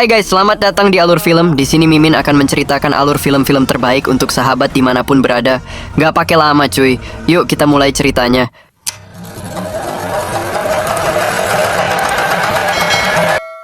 Hai guys, selamat datang di Alur Film. Di sini Mimin akan menceritakan alur film-film terbaik untuk sahabat dimanapun berada. Gak pakai lama cuy. Yuk kita mulai ceritanya.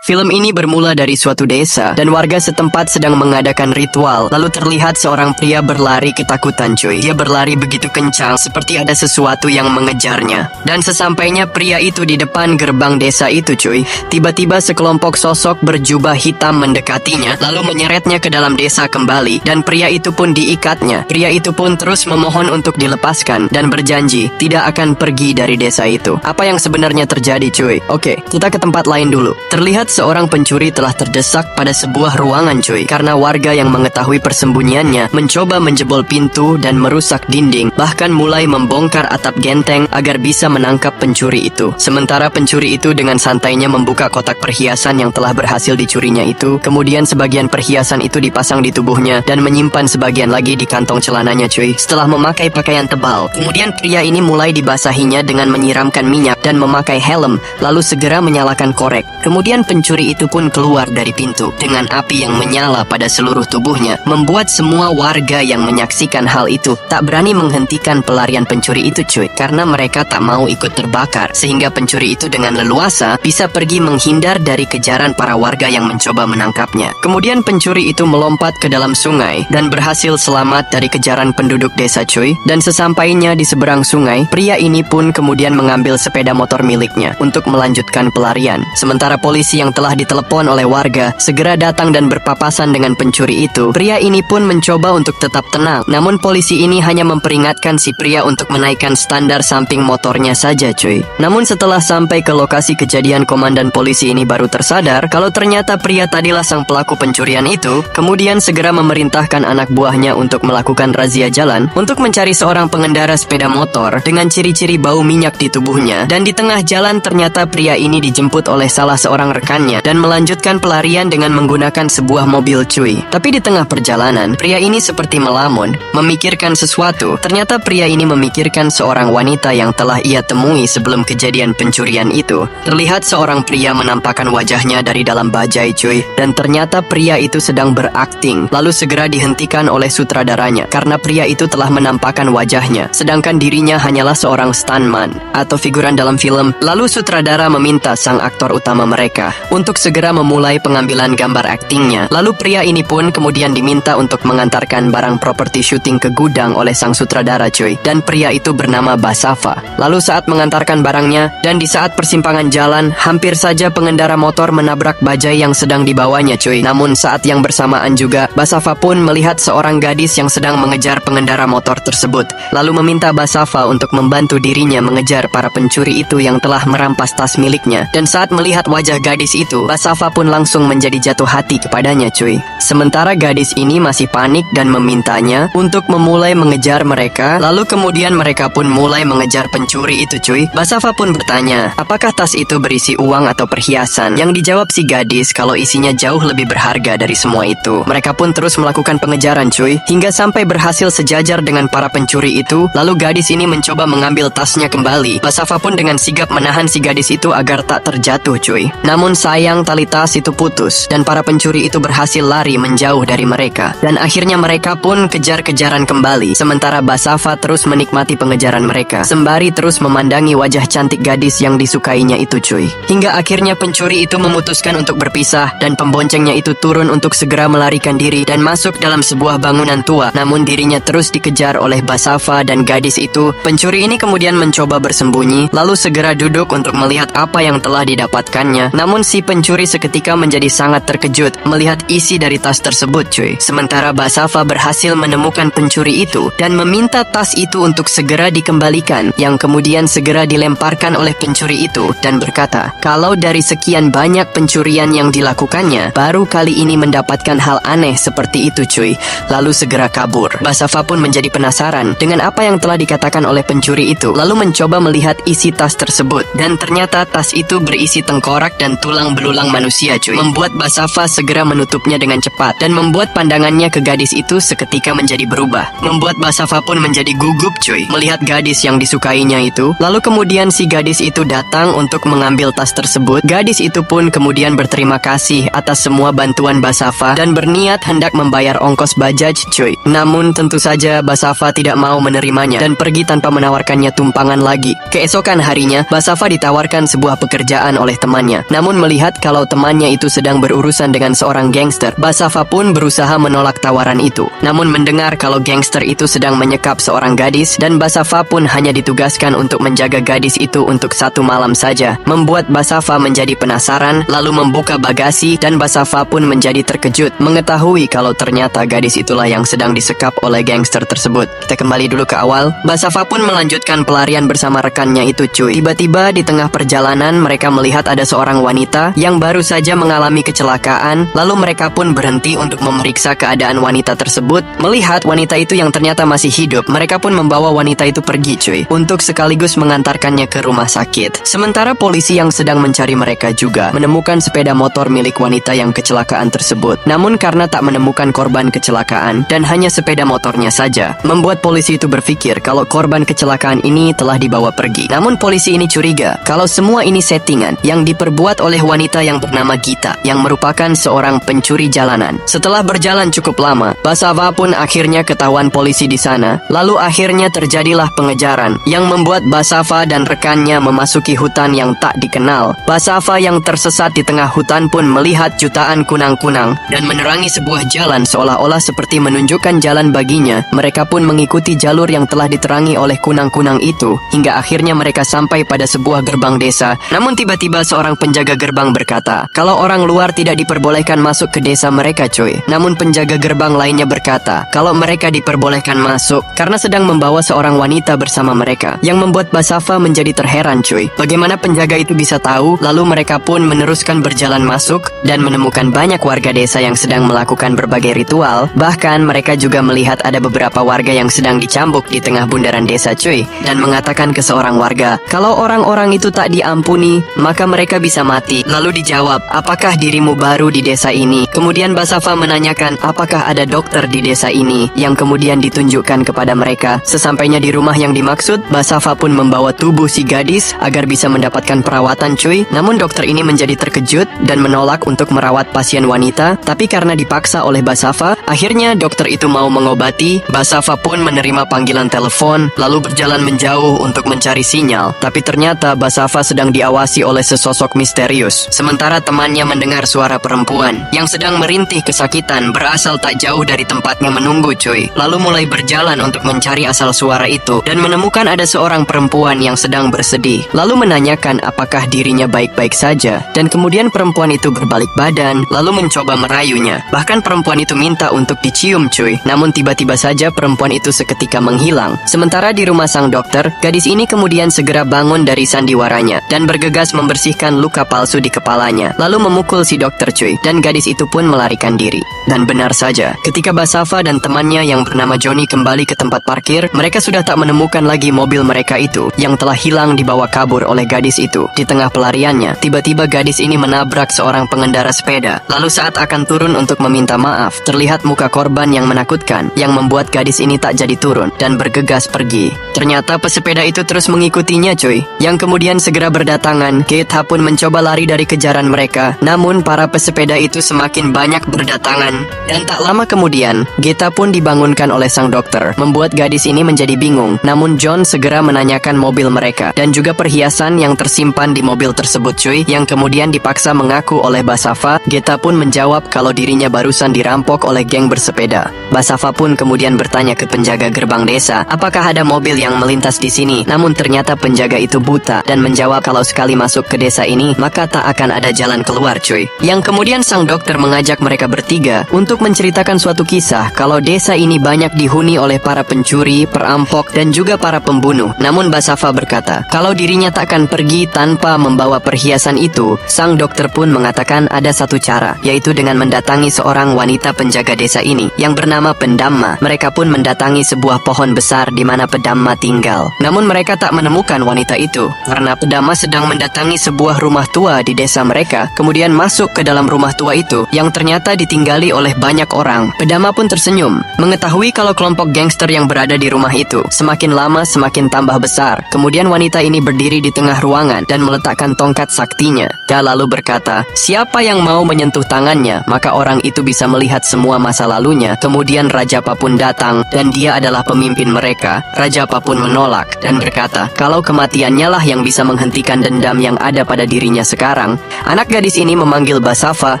Film ini bermula dari suatu desa, dan warga setempat sedang mengadakan ritual. Lalu terlihat seorang pria berlari ketakutan cuy. Dia berlari begitu kencang, seperti ada sesuatu yang mengejarnya. Dan sesampainya pria itu di depan gerbang desa itu cuy, tiba-tiba sekelompok sosok berjubah hitam mendekatinya, lalu menyeretnya ke dalam desa kembali. Dan pria itu pun diikatnya. Pria itu pun terus memohon untuk dilepaskan, dan berjanji tidak akan pergi dari desa itu. Apa yang sebenarnya terjadi cuy? Oke, kita ke tempat lain dulu. Terlihat seorang pencuri telah terdesak pada sebuah ruangan cuy, karena warga yang mengetahui persembunyiannya mencoba menjebol pintu dan merusak dinding, bahkan mulai membongkar atap genteng agar bisa menangkap pencuri itu. Sementara pencuri itu dengan santainya membuka kotak perhiasan yang telah berhasil dicurinya itu, kemudian sebagian perhiasan itu dipasang di tubuhnya dan menyimpan sebagian lagi di kantong celananya cuy. Setelah memakai pakaian tebal, kemudian pria ini mulai dibasahinya dengan menyiramkan minyak dan memakai helm, lalu segera menyalakan korek. Kemudian pencuri itu pun keluar dari pintu dengan api yang menyala pada seluruh tubuhnya, membuat semua warga yang menyaksikan hal itu tak berani menghentikan pelarian pencuri itu cuy, karena mereka tak mau ikut terbakar, sehingga pencuri itu dengan leluasa bisa pergi menghindar dari kejaran para warga yang mencoba menangkapnya. Kemudian pencuri itu melompat ke dalam sungai dan berhasil selamat dari kejaran penduduk desa cuy. Dan sesampainya di seberang sungai, pria ini pun kemudian mengambil sepeda motor miliknya untuk melanjutkan pelarian. Sementara polisi yang telah ditelepon oleh warga segera datang dan berpapasan dengan pencuri itu. Pria ini pun mencoba untuk tetap tenang, namun polisi ini hanya memperingatkan si pria untuk menaikkan standar samping motornya saja cuy. Namun setelah sampai ke lokasi kejadian, komandan polisi ini baru tersadar kalau ternyata pria tadilah sang pelaku pencurian itu. Kemudian segera memerintahkan anak buahnya untuk melakukan razia jalan untuk mencari seorang pengendara sepeda motor dengan ciri-ciri bau minyak di tubuhnya. Dan di tengah jalan ternyata pria ini dijemput oleh salah seorang rekannya dan melanjutkan pelarian dengan menggunakan sebuah mobil cuy. Tapi di tengah perjalanan, pria ini seperti melamun, memikirkan sesuatu. Ternyata pria ini memikirkan seorang wanita yang telah ia temui sebelum kejadian pencurian itu. Terlihat seorang pria menampakkan wajahnya dari dalam bajai cuy, dan ternyata pria itu sedang berakting. Lalu segera dihentikan oleh sutradaranya karena pria itu telah menampakkan wajahnya, sedangkan dirinya hanyalah seorang stuntman atau figuran dalam film. Lalu sutradara meminta sang aktor utama mereka untuk segera memulai pengambilan gambar aktingnya. Lalu pria ini pun kemudian diminta untuk mengantarkan barang properti syuting ke gudang oleh sang sutradara cuy. Dan pria itu bernama Basafa. Lalu saat mengantarkan barangnya dan di saat persimpangan jalan, hampir saja pengendara motor menabrak bajai yang sedang dibawanya cuy. Namun saat yang bersamaan juga, Basafa pun melihat seorang gadis yang sedang mengejar pengendara motor tersebut. Lalu meminta Basafa untuk membantu dirinya mengejar para pencuri itu yang telah merampas tas miliknya. Dan saat melihat wajah gadis itu, Basafa pun langsung menjadi jatuh hati kepadanya cuy. Sementara gadis ini masih panik dan memintanya untuk memulai mengejar mereka. Lalu kemudian mereka pun mulai mengejar pencuri itu cuy. Basafa pun bertanya, apakah tas itu berisi uang atau perhiasan? Yang dijawab si gadis kalau isinya jauh lebih berharga dari semua itu. Mereka pun terus melakukan pengejaran cuy, hingga sampai berhasil sejajar dengan para pencuri itu. Lalu gadis ini mencoba mengambil tasnya kembali. Basafa pun dengan sigap menahan si gadis itu agar tak terjatuh cuy. Namun sayang tali tas itu putus dan para pencuri itu berhasil lari menjauh dari mereka. Dan akhirnya mereka pun kejar-kejaran kembali. Sementara Basafa terus menikmati pengejaran mereka sembari terus memandangi wajah cantik gadis yang disukainya itu cuy. Hingga akhirnya pencuri itu memutuskan untuk berpisah dan pemboncengnya itu turun untuk segera melarikan diri dan masuk dalam sebuah bangunan tua. Namun dirinya terus dikejar oleh Basafa dan gadis itu. Pencuri ini kemudian mencoba bersembunyi lalu segera duduk untuk melihat apa yang telah didapatkannya. Namun si pencuri seketika menjadi sangat terkejut melihat isi dari tas tersebut cuy. Sementara Basafa berhasil menemukan pencuri itu dan meminta tas itu untuk segera dikembalikan, yang kemudian segera dilemparkan oleh pencuri itu dan berkata kalau dari sekian banyak pencurian yang dilakukannya, baru kali ini mendapatkan hal aneh seperti itu cuy. Lalu segera kabur. Basafa pun menjadi penasaran dengan apa yang telah dikatakan oleh pencuri itu, lalu mencoba melihat isi tas tersebut. Dan ternyata tas itu berisi tengkorak dan tulang memang belulang manusia cuy, membuat Basava segera menutupnya dengan cepat dan membuat pandangannya ke gadis itu seketika menjadi berubah. Membuat Basava pun menjadi gugup cuy melihat gadis yang disukainya itu. Lalu kemudian si gadis itu datang untuk mengambil tas tersebut. Gadis itu pun kemudian berterima kasih atas semua bantuan Basava dan berniat hendak membayar ongkos bajaj cuy. Namun tentu saja Basava tidak mau menerimanya dan pergi tanpa menawarkannya tumpangan lagi. Keesokan harinya Basava ditawarkan sebuah pekerjaan oleh temannya. Namun melihat kalau temannya itu sedang berurusan dengan seorang gangster, Basava pun berusaha menolak tawaran itu. Namun mendengar kalau gangster itu sedang menyekap seorang gadis dan Basava pun hanya ditugaskan untuk menjaga gadis itu untuk 1 malam saja, membuat Basava menjadi penasaran lalu membuka bagasi dan Basava pun menjadi terkejut mengetahui kalau ternyata gadis itulah yang sedang disekap oleh gangster tersebut. Kita kembali dulu ke awal. Basava pun melanjutkan pelarian bersama rekannya itu cuy. Tiba-tiba di tengah perjalanan mereka melihat ada seorang wanita yang baru saja mengalami kecelakaan. Lalu mereka pun berhenti untuk memeriksa keadaan wanita tersebut. Melihat wanita itu yang ternyata masih hidup, mereka pun membawa wanita itu pergi cuy untuk sekaligus mengantarkannya ke rumah sakit. Sementara polisi yang sedang mencari mereka juga menemukan sepeda motor milik wanita yang kecelakaan tersebut. Namun karena tak menemukan korban kecelakaan dan hanya sepeda motornya saja, membuat polisi itu berpikir kalau korban kecelakaan ini telah dibawa pergi. Namun polisi ini curiga kalau semua ini settingan yang diperbuat oleh wanita yang bernama Gita yang merupakan seorang pencuri jalanan. Setelah berjalan cukup lama, Basava pun akhirnya ketahuan polisi di sana. Lalu akhirnya terjadilah pengejaran yang membuat Basava dan rekannya memasuki hutan yang tak dikenal. Basava yang tersesat di tengah hutan pun melihat jutaan kunang-kunang dan menerangi sebuah jalan seolah-olah seperti menunjukkan jalan baginya. Mereka pun mengikuti jalur yang telah diterangi oleh kunang-kunang itu hingga akhirnya mereka sampai pada sebuah gerbang desa. Namun tiba-tiba seorang penjaga gerbang berkata kalau orang luar tidak diperbolehkan masuk ke desa mereka cuy. Namun penjaga gerbang lainnya berkata kalau mereka diperbolehkan masuk karena sedang membawa seorang wanita bersama mereka, yang membuat Basava menjadi terheran cuy. Bagaimana penjaga itu bisa tahu? Lalu mereka pun meneruskan berjalan masuk dan menemukan banyak warga desa yang sedang melakukan berbagai ritual. Bahkan mereka juga melihat ada beberapa warga yang sedang dicambuk di tengah bundaran desa cuy, dan mengatakan ke seorang warga kalau orang-orang itu tak diampuni maka mereka bisa mati. Lalu dijawab, apakah dirimu baru di desa ini? Kemudian Basava menanyakan apakah ada dokter di desa ini, yang kemudian ditunjukkan kepada mereka. Sesampainya di rumah yang dimaksud, Basava pun membawa tubuh si gadis agar bisa mendapatkan perawatan cuy. Namun dokter ini menjadi terkejut dan menolak untuk merawat pasien wanita. Tapi karena dipaksa oleh Basava, akhirnya dokter itu mau mengobati. Basava pun menerima panggilan telepon lalu berjalan menjauh untuk mencari sinyal. Tapi ternyata Basava sedang diawasi oleh sesosok misterius. Sementara temannya mendengar suara perempuan yang sedang merintih kesakitan berasal tak jauh dari tempatnya menunggu cuy. Lalu mulai berjalan untuk mencari asal suara itu dan menemukan ada seorang perempuan yang sedang bersedih. Lalu menanyakan apakah dirinya baik-baik saja, dan kemudian perempuan itu berbalik badan lalu mencoba merayunya. Bahkan perempuan itu minta untuk dicium cuy. Namun tiba-tiba saja perempuan itu seketika menghilang. Sementara di rumah sang dokter, gadis ini kemudian segera bangun dari sandiwaranya dan bergegas membersihkan luka palsu di kepalanya, lalu memukul si dokter cuy, dan gadis itu pun melarikan diri. Dan benar saja, ketika Basava dan temannya yang bernama Johnny kembali ke tempat parkir, mereka sudah tak menemukan lagi mobil mereka itu yang telah hilang dibawa kabur oleh gadis itu. Di tengah pelariannya, tiba-tiba gadis ini menabrak seorang pengendara sepeda. Lalu saat akan turun untuk meminta maaf, terlihat muka korban yang menakutkan yang membuat gadis ini tak jadi turun dan bergegas pergi. Ternyata pesepeda itu terus mengikutinya cuy, yang kemudian segera berdatangan. Geta pun mencoba lari dari kejaran mereka, namun para pesepeda itu semakin banyak berdatangan. Dan tak lama kemudian, Geta pun dibangunkan oleh sang dokter, membuat gadis ini menjadi bingung. Namun John segera menanyakan mobil mereka dan juga perhiasan yang tersimpan di mobil tersebut cuy, yang kemudian dipaksa mengaku oleh Basava. Geta pun menjawab kalau dirinya barusan dirampok oleh geng bersepeda. Basava pun kemudian bertanya ke penjaga gerbang desa, apakah ada mobil yang melintas di sini? Namun ternyata penjaga itu buta dan menjawab kalau sekali masuk ke desa ini maka tak akan ada jalan keluar cuy. Yang kemudian sang dokter mengajak mereka bertiga untuk menceritakan suatu kisah kalau desa ini banyak dihuni oleh para pencuri, perampok, dan juga para pembunuh. Namun Basava berkata kalau dirinya takkan pergi tanpa membawa perhiasan itu. Sang dokter pun mengatakan ada satu cara, yaitu dengan mendatangi seorang wanita penjaga desa ini yang bernama Pendamma. Mereka pun mendatangi sebuah pohon besar di mana Pendamma tinggal. Namun mereka tak menemukan wanita itu karena Pendamma sedang mendatangi sebuah rumah tua di dari desa mereka, kemudian masuk ke dalam rumah tua itu yang ternyata ditinggali oleh banyak orang. Pedama pun tersenyum, mengetahui kalau kelompok gangster yang berada di rumah itu semakin lama semakin tambah besar. Kemudian wanita ini berdiri di tengah ruangan dan meletakkan tongkat saktinya. Dia lalu berkata, siapa yang mau menyentuh tangannya, maka orang itu bisa melihat semua masa lalunya. Kemudian Rajapa pun datang dan dia adalah pemimpin mereka. Rajapa pun menolak dan berkata, kalau kematiannya lah yang bisa menghentikan dendam yang ada pada dirinya sekarang. Anak gadis ini memanggil Basava,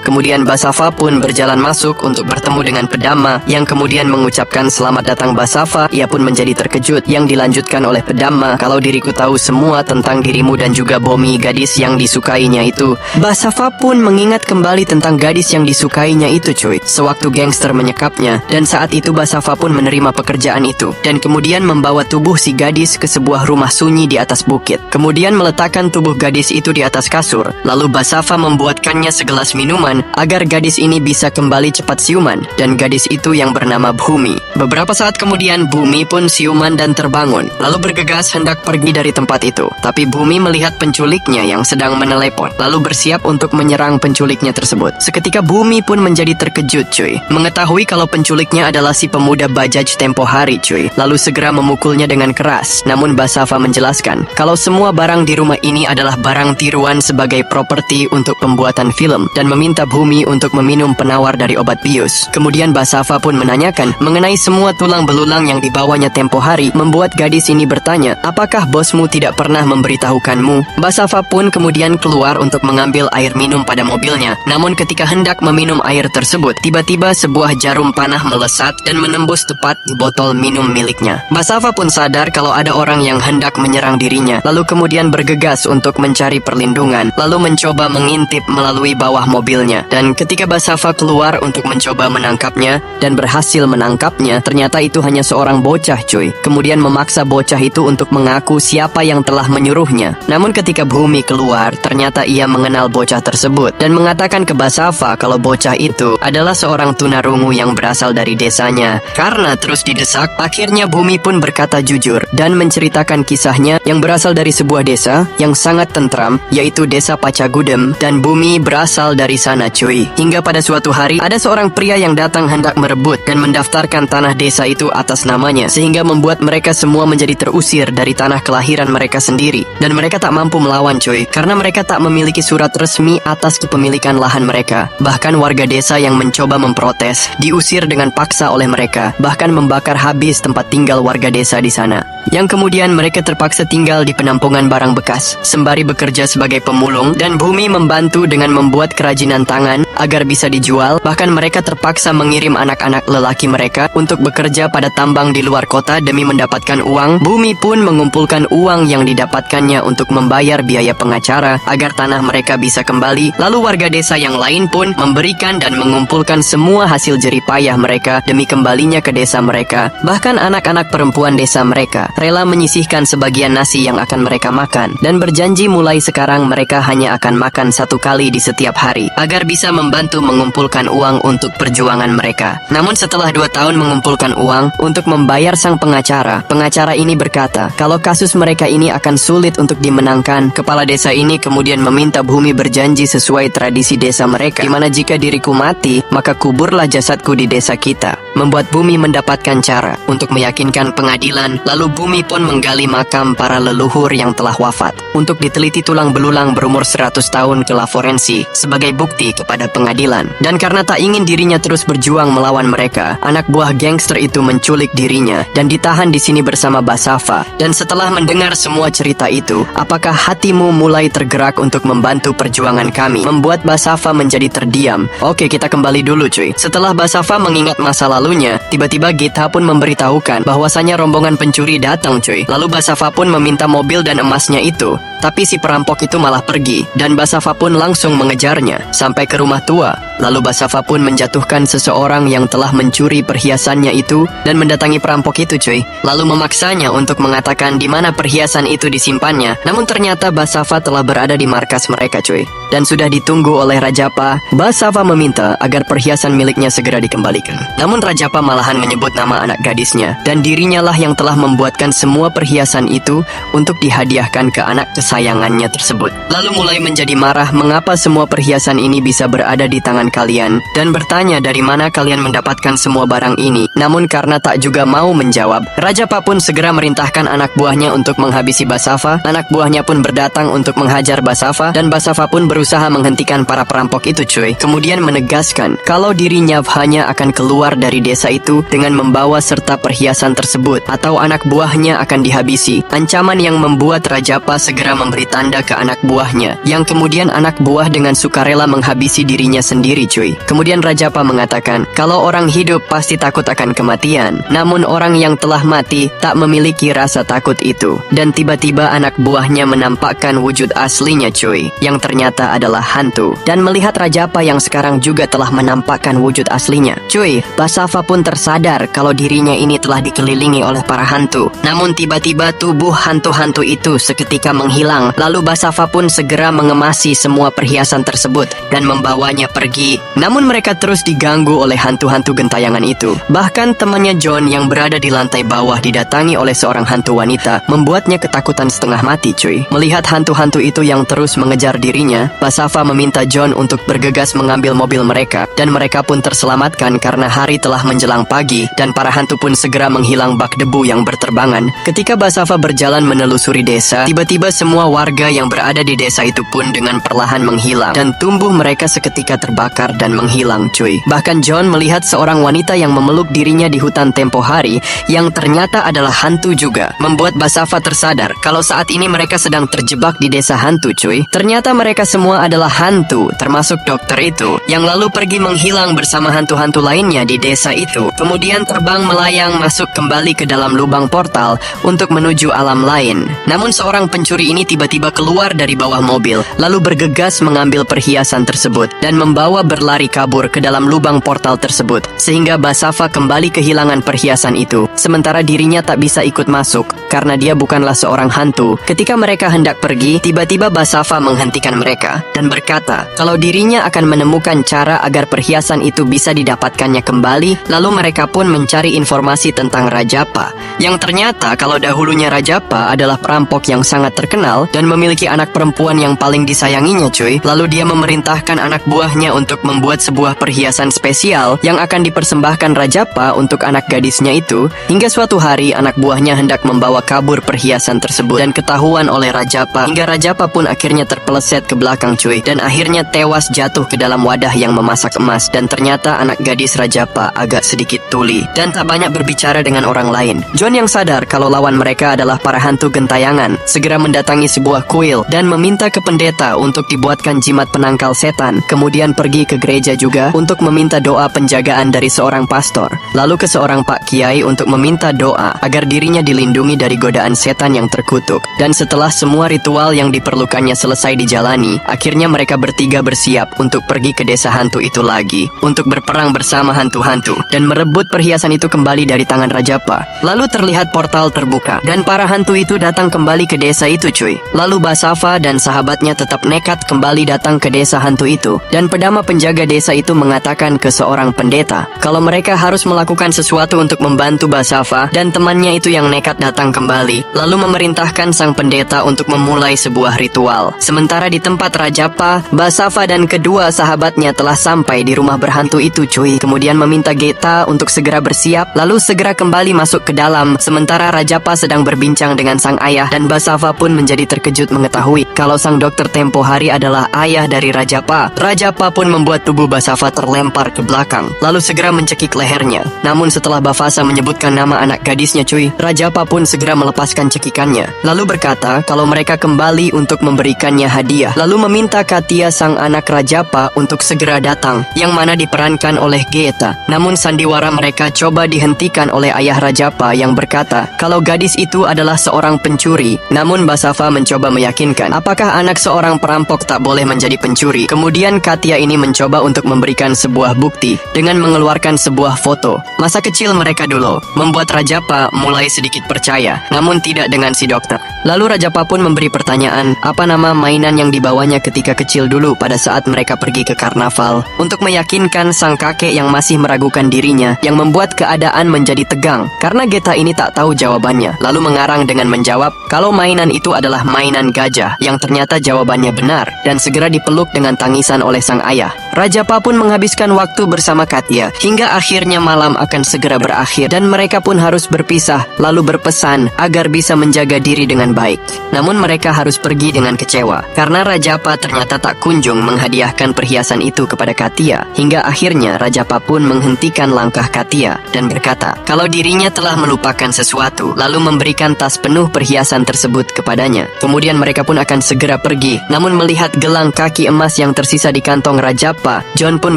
kemudian Basava pun berjalan masuk untuk bertemu dengan Pedama, yang kemudian mengucapkan selamat datang Basava. Ia pun menjadi terkejut, yang dilanjutkan oleh Pedama, kalau diriku tahu semua tentang dirimu dan juga Bomi, gadis yang disukainya itu. Basava pun mengingat kembali tentang gadis yang disukainya itu cuy, sewaktu gangster menyekapnya, dan saat itu Basava pun menerima pekerjaan itu, dan kemudian membawa tubuh si gadis ke sebuah rumah sunyi di atas bukit. Kemudian meletakkan tubuh gadis itu di atas kasur, lalu Basava membuatkannya segelas minuman agar gadis ini bisa kembali cepat siuman, dan gadis itu yang bernama Bhumi. Beberapa saat kemudian Bhumi pun siuman dan terbangun, lalu bergegas hendak pergi dari tempat itu. Tapi Bhumi melihat penculiknya yang sedang menelepon, lalu bersiap untuk menyerang penculiknya tersebut. Seketika Bhumi pun menjadi terkejut cuy, mengetahui kalau penculiknya adalah si pemuda Bajaj tempo hari cuy, lalu segera memukulnya dengan keras. Namun Basava menjelaskan kalau semua barang di rumah ini adalah barang tiruan sebagai properti untuk pembuatan film, dan meminta Bhumi untuk meminum penawar dari obat bius. Kemudian Basava pun menanyakan mengenai semua tulang belulang yang dibawanya tempo hari, membuat gadis ini bertanya, apakah bosmu tidak pernah memberitahukanmu? Basava pun kemudian keluar untuk mengambil air minum pada mobilnya. Namun ketika hendak meminum air tersebut, tiba-tiba sebuah jarum panah melesat dan menembus tepat di botol minum miliknya. Basava pun sadar kalau ada orang yang hendak menyerang dirinya, lalu kemudian bergegas untuk mencari perlindungan, lalu mencoba mengintip melalui bawah mobilnya. Dan ketika Basava keluar untuk mencoba menangkapnya dan berhasil menangkapnya, ternyata itu hanya seorang bocah cuy. Kemudian memaksa bocah itu untuk mengaku siapa yang telah menyuruhnya. Namun ketika Bhumi keluar, ternyata ia mengenal bocah tersebut dan mengatakan ke Basava kalau bocah itu adalah seorang tunarungu yang berasal dari desanya. Karena terus didesak, akhirnya Bhumi pun berkata jujur dan menceritakan kisahnya yang berasal dari sebuah desa yang sangat tentram, yaitu desa Pacagudem, dan Bhumi berasal dari sana cuy. Hingga pada suatu hari ada seorang pria yang datang hendak merebut dan mendaftarkan tanah desa itu atas namanya, sehingga membuat mereka semua menjadi terusir dari tanah kelahiran mereka sendiri, dan mereka tak mampu melawan cuy, karena mereka tak memiliki surat resmi atas kepemilikan lahan mereka. Bahkan warga desa yang mencoba memprotes diusir dengan paksa oleh mereka, bahkan membakar habis tempat tinggal warga desa di sana, yang kemudian mereka terpaksa tinggal di penampungan barang bekas sembari bekerja sebagai pemulung, dan Bhumi membantu dengan membuat kerajinan tangan agar bisa dijual. Bahkan mereka terpaksa mengirim anak-anak lelaki mereka untuk bekerja pada tambang di luar kota demi mendapatkan uang. Bhumi pun mengumpulkan uang yang didapatkannya untuk membayar biaya pengacara agar tanah mereka bisa kembali. Lalu warga desa yang lain pun memberikan dan mengumpulkan semua hasil jerih payah mereka demi kembalinya ke desa mereka. Bahkan anak-anak perempuan desa mereka rela menyisihkan sebagian nasi yang akan mereka makan, dan berjanji mulai sekarang mereka hanya akan makan satu kali di setiap hari agar bisa membantu mengumpulkan uang untuk perjuangan mereka. Namun setelah 2 tahun mengumpulkan uang untuk membayar sang pengacara, pengacara ini berkata kalau kasus mereka ini akan sulit untuk dimenangkan. Kepala desa ini kemudian meminta Bhumi berjanji sesuai tradisi desa mereka, di mana jika diriku mati, maka kuburlah jasadku di desa kita. Membuat Bhumi mendapatkan cara untuk meyakinkan pengadilan. Lalu Bhumi pun menggali makam para leluhur yang telah wafat untuk diteliti tulang belulang berumur 100 tahun ke laboratorium sebagai bukti kepada pengadilan. Dan karena tak ingin dirinya terus berjuang melawan mereka, anak buah gangster itu menculik dirinya dan ditahan di sini bersama Basava. Dan setelah mendengar semua cerita itu, apakah hatimu mulai tergerak untuk membantu perjuangan kami? Membuat Basava menjadi terdiam. Oke, kita kembali dulu cuy. Setelah Basava mengingat masa lalunya, tiba-tiba Gita pun memberitahukan bahwasanya rombongan pencuri datang cuy. Lalu Basava pun meminta mobil dan emasnya itu, tapi si perampok itu malah pergi, dan Basava pun langsung mengejarnya sampai ke rumah tua. Lalu Basava pun menjatuhkan seseorang yang telah mencuri perhiasannya itu dan mendatangi perampok itu cuy, lalu memaksanya untuk mengatakan di mana perhiasan itu disimpannya. Namun ternyata Basava telah berada di markas mereka cuy, dan sudah ditunggu oleh Rajapa. Basava meminta agar perhiasan miliknya segera dikembalikan. Namun Rajapa malahan menyebut nama anak gadisnya, dan dirinya lah yang telah membuatkan semua perhiasan itu untuk dihadiahkan ke anak kesayangan kesayangannya tersebut. Lalu mulai menjadi marah mengapa semua perhiasan ini bisa berada di tangan kalian, dan bertanya dari mana kalian mendapatkan semua barang ini. Namun karena tak juga mau menjawab, Raja Pa pun segera merintahkan anak buahnya untuk menghabisi Basafa. Anak buahnya pun berdatang untuk menghajar Basafa, dan Basafa pun berusaha menghentikan para perampok itu cuy. Kemudian menegaskan kalau dirinya hanya akan keluar dari desa itu dengan membawa serta perhiasan tersebut, atau anak buahnya akan dihabisi. Ancaman yang membuat Raja Pa segera memberi tanda ke anak buahnya, yang kemudian anak buah dengan sukarela menghabisi dirinya sendiri cuy. Kemudian Raja Pa mengatakan kalau orang hidup pasti takut akan kematian, namun orang yang telah mati tak memiliki rasa takut itu. Dan tiba-tiba anak buahnya menampakkan wujud aslinya cuy, yang ternyata adalah hantu. Dan melihat Raja Pa yang sekarang juga telah menampakkan wujud aslinya cuy, Basafa pun tersadar kalau dirinya ini telah dikelilingi oleh para hantu. Namun tiba-tiba tubuh hantu-hantu itu seketika menghilang. Lalu Basafa pun segera mengemasi semua perhiasan tersebut dan membawanya pergi. Namun mereka terus diganggu oleh hantu-hantu gentayangan itu. Bahkan temannya John yang berada di lantai bawah didatangi oleh seorang hantu wanita, membuatnya ketakutan setengah mati cuy. Melihat hantu-hantu itu yang terus mengejar dirinya, Basafa meminta John untuk bergegas mengambil mobil mereka, dan mereka pun terselamatkan karena hari telah menjelang pagi dan para hantu pun segera menghilang bak debu yang berterbangan. Ketika Basafa berjalan menelusuri desa, tiba-tiba semua warga yang berada di desa itu pun dengan perlahan menghilang, dan tubuh mereka seketika terbakar dan menghilang cuy. Bahkan John melihat seorang wanita yang memeluk dirinya di hutan tempo hari, yang ternyata adalah hantu juga, membuat Basafa tersadar kalau saat ini mereka sedang terjebak di desa hantu cuy. Ternyata mereka semua adalah hantu, termasuk dokter itu, yang lalu pergi menghilang bersama hantu-hantu lainnya di desa itu. Kemudian terbang melayang masuk kembali ke dalam lubang portal untuk menuju alam lain. Namun seorang pencuri ini tiba-tiba keluar dari bawah mobil, lalu bergegas mengambil perhiasan tersebut dan membawa berlari kabur ke dalam lubang portal tersebut, sehingga Basafa kembali kehilangan perhiasan itu. Sementara dirinya tak bisa ikut masuk karena dia bukanlah seorang hantu. Ketika mereka hendak pergi, tiba-tiba Basafa menghentikan mereka dan berkata kalau dirinya akan menemukan cara agar perhiasan itu bisa didapatkannya kembali. Lalu mereka pun mencari informasi tentang Raja Pa, yang ternyata kalau dahulunya Raja Pa adalah perampok yang sangat terkenal dan memiliki anak perempuan yang paling disayanginya cuy. Lalu dia memerintahkan anak buahnya untuk membuat sebuah perhiasan spesial yang akan dipersembahkan Raja Pa untuk anak gadisnya itu. Hingga suatu hari anak buahnya hendak membawa kabur perhiasan tersebut dan ketahuan oleh Raja Pa, hingga Raja Pa pun akhirnya terpeleset ke belakang cuy, dan akhirnya tewas jatuh ke dalam wadah yang memasak emas. Dan ternyata anak gadis Raja Pa agak sedikit tuli dan tak banyak berbicara dengan orang lain. John yang sadar kalau lawan mereka adalah para hantu gentayangan, segera mendatangi sebuah kuil dan meminta ke pendeta untuk dibuatkan jimat penangkal setan. Kemudian pergi ke gereja juga untuk meminta doa penjagaan dari seorang pastor, lalu ke seorang pak kiai untuk meminta doa agar dirinya dilindungi dari godaan setan yang terkutuk. Dan setelah semua ritual yang diperlukannya selesai dijalani, akhirnya mereka bertiga bersiap untuk pergi ke desa hantu itu lagi untuk berperang bersama hantu-hantu dan merebut perhiasan itu kembali dari tangan Raja Pa. Lalu terlihat portal terbuka dan para hantu itu datang kembali ke desa itu cuy. Lalu Basafa dan sahabatnya tetap nekat kembali datang ke desa hantu itu, dan pedama penjaga desa itu mengatakan ke seorang pendeta kalau mereka harus melakukan sesuatu untuk membantu Basafa dan temannya itu yang nekat datang kembali. Lalu memerintahkan sang pendeta untuk memulai sebuah ritual. Sementara di tempat Raja Pa, Basafa dan kedua sahabatnya telah sampai di rumah berhantu itu cuy. Kemudian meminta Geta untuk segera bersiap, lalu segera kembali masuk ke dalam. Sementara Raja Pa sedang berbincang dengan sang ayah, dan Basafa pun menjadi terkejut mengetahui kalau sang dokter tempo hari adalah ayah dari Raja Pa. Raja Pa pun membuat tubuh Basafa terlempar ke belakang, lalu segera mencekik lehernya. Namun setelah Bafasa menyebutkan nama anak gadisnya cuy, Raja Pa pun segera melepaskan cekikannya, lalu berkata kalau mereka kembali untuk memberikannya hadiah. Lalu meminta Katia sang anak Raja Pa untuk segera datang, yang mana diperankan oleh Geta. Namun sandiwara mereka coba dihentikan oleh ayah Raja Pa yang berkata kalau gadis itu adalah seorang pencuri. Namun Basafa mencoba meyakinkan apakah anak seorang perampok tak boleh menjadi pencuri. Kemudian Katia ini mencoba untuk memberikan sebuah bukti dengan mengeluarkan sebuah foto masa kecil mereka dulu, membuat Raja Pa mulai sedikit percaya, namun tidak dengan si dokter. Lalu Raja Pa pun memberi pertanyaan apa nama mainan yang dibawanya ketika kecil dulu pada saat mereka pergi ke karnaval, untuk meyakinkan sang kakek yang masih meragukan dirinya, yang membuat keadaan menjadi tegang karena Geta ini tak tahu jawabannya. Lalu mengarang dengan menjawab kalau mainan itu adalah adalah mainan gajah, yang ternyata jawabannya benar, dan segera dipeluk dengan tangisan oleh sang ayah. Rajapa pun menghabiskan waktu bersama Katya, hingga akhirnya malam akan segera berakhir, dan mereka pun harus berpisah, lalu berpesan agar bisa menjaga diri dengan baik. Namun mereka harus pergi dengan kecewa, karena Rajapa ternyata tak kunjung menghadiahkan perhiasan itu kepada Katya, hingga akhirnya Rajapa pun menghentikan langkah Katya, dan berkata, kalau dirinya telah melupakan sesuatu, lalu memberikan tas penuh perhiasan tersebut kepadanya. Kemudian mereka pun akan segera pergi, namun melihat gelang kaki emas yang tersisa di kantong Rajapa, John pun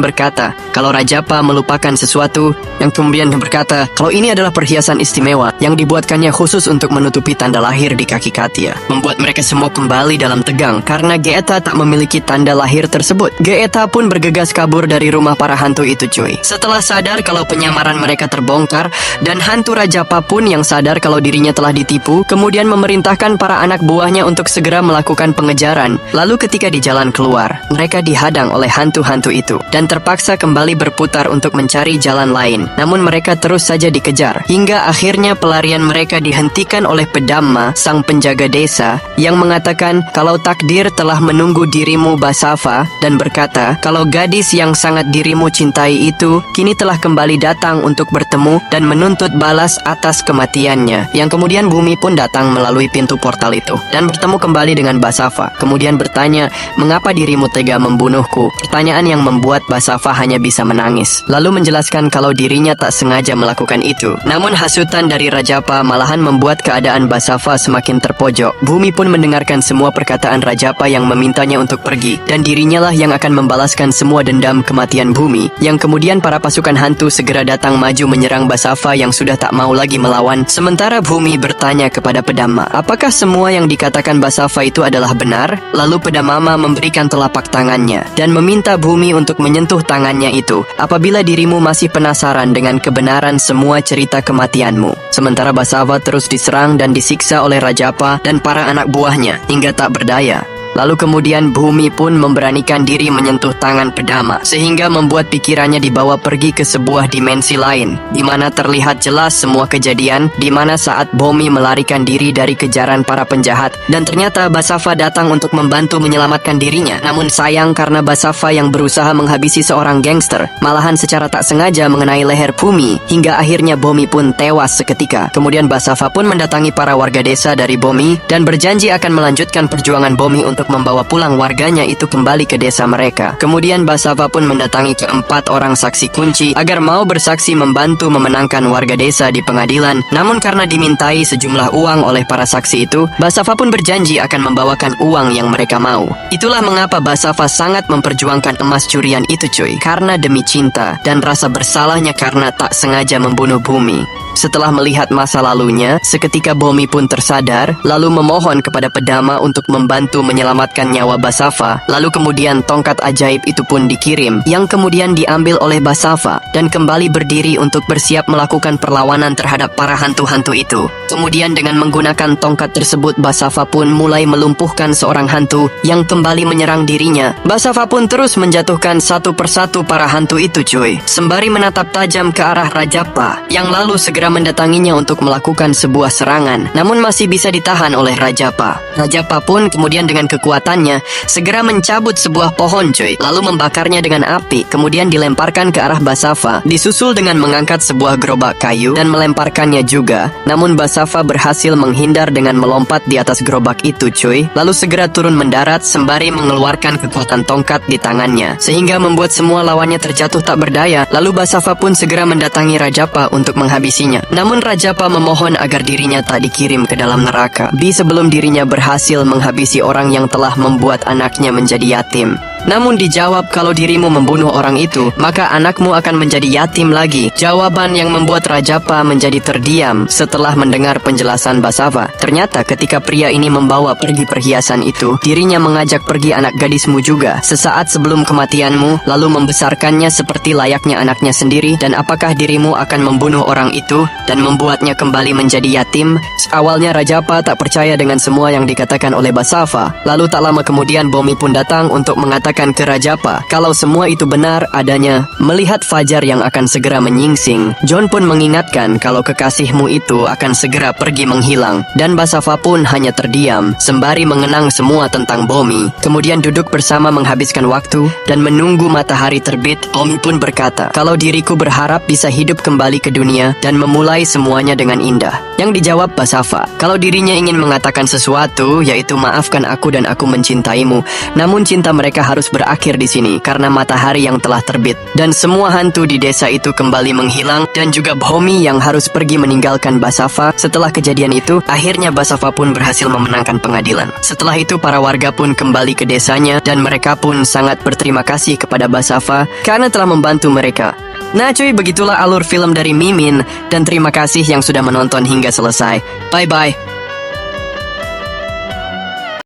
berkata, kalau Rajapa melupakan sesuatu, yang kemudian berkata, kalau ini adalah perhiasan istimewa yang dibuatkannya khusus untuk menutupi tanda lahir di kaki Katya. Membuat mereka semua kembali dalam tegang, karena Geeta tak memiliki tanda lahir tersebut. Geeta pun bergegas kabur dari rumah para hantu itu, cuy. Setelah sadar kalau penyamaran mereka terbongkar, dan hantu Rajapa pun yang sadar kalau dirinya telah ditipu, kemudian memerintahkan para anak buahnya untuk segera melakukan pengejaran. Lalu ketika di jalan keluar, mereka dihadang oleh hantu-hantu itu, dan terpaksa kembali berputar untuk mencari jalan lain. Namun mereka terus saja dikejar, hingga akhirnya pelarian mereka dihentikan oleh Pedamma, sang penjaga desa, yang mengatakan kalau takdir telah menunggu dirimu Basava, dan berkata kalau gadis yang sangat dirimu cintai itu kini telah kembali datang untuk bertemu dan menuntut balas atas kematiannya. Yang kemudian Bumi pun datang melalui pintu portal itu dan bertemu kembali dengan Basava. Kemudian bertanya, mengapa dirimu tega membunuhku? Pertanyaan yang membuat Basava hanya bisa menangis, lalu menjelaskan kalau dirinya tak sengaja melakukan itu. Namun hasutan dari Rajapa malahan membuat keadaan Basava semakin terpojok. Bumi pun mendengarkan semua perkataan Rajapa yang memintanya untuk pergi, dan dirinya lah yang akan membalaskan semua dendam kematian Bumi. Yang kemudian para pasukan hantu segera datang maju menyerang Basava yang sudah tak mau lagi melawan. Sementara Bumi bertanya kepada Pedamma, apakah semua yang dikatakan Basava itu adalah benar? Lalu Pedamma memberikan telapak tangannya dan meminta Bumi untuk menyentuh tangannya itu apabila dirimu masih penasaran dengan kebenaran semua cerita kematianmu. Sementara Basava terus diserang dan disiksa oleh Rajapa dan para anak buahnya hingga tak berdaya. Lalu kemudian Bumi pun memberanikan diri menyentuh tangan Pedamma, sehingga membuat pikirannya dibawa pergi ke sebuah dimensi lain, di mana terlihat jelas semua kejadian, di mana saat Bumi melarikan diri dari kejaran para penjahat, dan ternyata Basava datang untuk membantu menyelamatkan dirinya. Namun sayang karena Basava yang berusaha menghabisi seorang gangster, malahan secara tak sengaja mengenai leher Bumi, hingga akhirnya Bumi pun tewas seketika. Kemudian Basava pun mendatangi para warga desa dari Bumi, dan berjanji akan melanjutkan perjuangan Bumi untuk membawa pulang warganya itu kembali ke desa mereka. Kemudian Basava pun mendatangi keempat orang saksi kunci agar mau bersaksi membantu memenangkan warga desa di pengadilan. Namun karena dimintai sejumlah uang oleh para saksi itu, Basava pun berjanji akan membawakan uang yang mereka mau. Itulah mengapa Basava sangat memperjuangkan emas curian itu, cuy, karena demi cinta dan rasa bersalahnya karena tak sengaja membunuh Bumi. Setelah melihat masa lalunya, seketika Bumi pun tersadar, lalu memohon kepada Pedamma untuk membantu menyelamatkan nyawa Basava. Lalu kemudian tongkat ajaib itu pun dikirim, yang kemudian diambil oleh Basava, dan kembali berdiri untuk bersiap melakukan perlawanan terhadap para hantu-hantu itu. Kemudian dengan menggunakan tongkat tersebut, Basava pun mulai melumpuhkan seorang hantu yang kembali menyerang dirinya. Basava pun terus menjatuhkan satu persatu para hantu itu, cuy, sembari menatap tajam ke arah Rajapa, yang lalu segera mendatanginya untuk melakukan sebuah serangan, namun masih bisa ditahan oleh Rajapa. Rajapa pun kemudian dengan kekuatannya segera mencabut sebuah pohon, cuy, lalu membakarnya dengan api, kemudian dilemparkan ke arah Basava, disusul dengan mengangkat sebuah gerobak kayu dan melemparkannya juga. Namun Basava berhasil menghindar dengan melompat di atas gerobak itu, cuy, lalu segera turun mendarat sembari mengeluarkan kekuatan tongkat di tangannya, sehingga membuat semua lawannya terjatuh tak berdaya. Lalu Basava pun segera mendatangi Rajapa untuk menghabisinya. Namun Rajapa memohon agar dirinya tak dikirim ke dalam neraka sebelum dirinya berhasil menghabisi orang yang telah membuat anaknya menjadi yatim. Namun dijawab kalau dirimu membunuh orang itu, maka anakmu akan menjadi yatim lagi. Jawaban yang membuat Rajapa menjadi terdiam setelah mendengar penjelasan Basava. Ternyata ketika pria ini membawa pergi perhiasan itu, dirinya mengajak pergi anak gadismu juga sesaat sebelum kematianmu, lalu membesarkannya seperti layaknya anaknya sendiri. Dan apakah dirimu akan membunuh orang itu dan membuatnya kembali menjadi yatim? Awalnya Rajapa tak percaya dengan semua yang dikatakan oleh Basava. Lalu tak lama kemudian Bumi pun datang untuk mengatakan mengatakan ke Rajapa kalau semua itu benar adanya. Melihat fajar yang akan segera menyingsing, John pun mengingatkan kalau kekasihmu itu akan segera pergi menghilang. Dan Basava pun hanya terdiam, sembari mengenang semua tentang Bomi. Kemudian duduk bersama menghabiskan waktu dan menunggu matahari terbit. Bomi pun berkata, kalau diriku berharap bisa hidup kembali ke dunia dan memulai semuanya dengan indah. Yang dijawab Basava, kalau dirinya ingin mengatakan sesuatu, yaitu maafkan aku dan aku mencintaimu. Namun cinta mereka harus berakhir di sini karena matahari yang telah terbit. Dan semua hantu di desa itu kembali menghilang dan juga Bomi yang harus pergi meninggalkan Basava. Setelah kejadian itu, akhirnya Basava pun berhasil memenangkan pengadilan. Setelah itu para warga pun kembali ke desanya dan mereka pun sangat berterima kasih kepada Basava karena telah membantu mereka. Nah cuy, begitulah alur film dari Mimin dan terima kasih yang sudah menonton hingga selesai. Bye-bye.